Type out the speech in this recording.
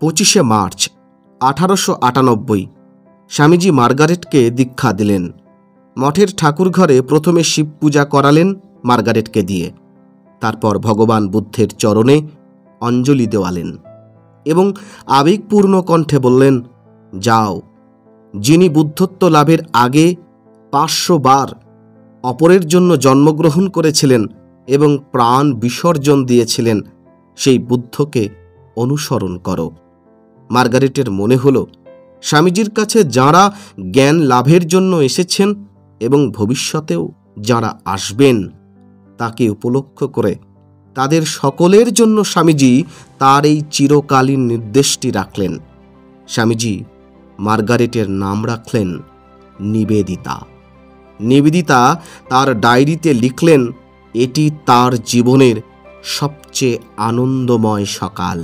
25শে March 1898 Swamiji মার্গারেটকে দীক্ষা দিলেন। মঠের ঠাকুরঘরে প্রথমে শিব পূজা করালেন মার্গারেটকে দিয়ে, তারপর ভগবান বুদ্ধের চরণে অঞ্জলি দেওয়ালেন এবং আবেগপূর্ণ কণ্ঠে বললেন, যাও, যিনি বুদ্ধত্ব লাভের আগে 500 বার অপরের জন্য জন্মগ্রহণ করেছিলেন এবং প্রাণ বিসর্জন দিয়েছিলেন, সেই বুদ্ধকে অনুসরণ করো। মার্গারেটের মনে হল, স্বামীজির কাছে যাঁরা জ্ঞান লাভের জন্য এসেছেন এবং ভবিষ্যতেও যাঁরা আসবেন, তাকে উপলক্ষ করে তাদের সকলের জন্য স্বামীজি তার এই চিরকালীন নির্দেশটি রাখলেন। স্বামীজি মার্গারেটের নাম রাখলেন নিবেদিতা। নিবেদিতা তার ডায়েরিতে লিখলেন, এটি তার জীবনের সবচেয়ে আনন্দময় সকাল।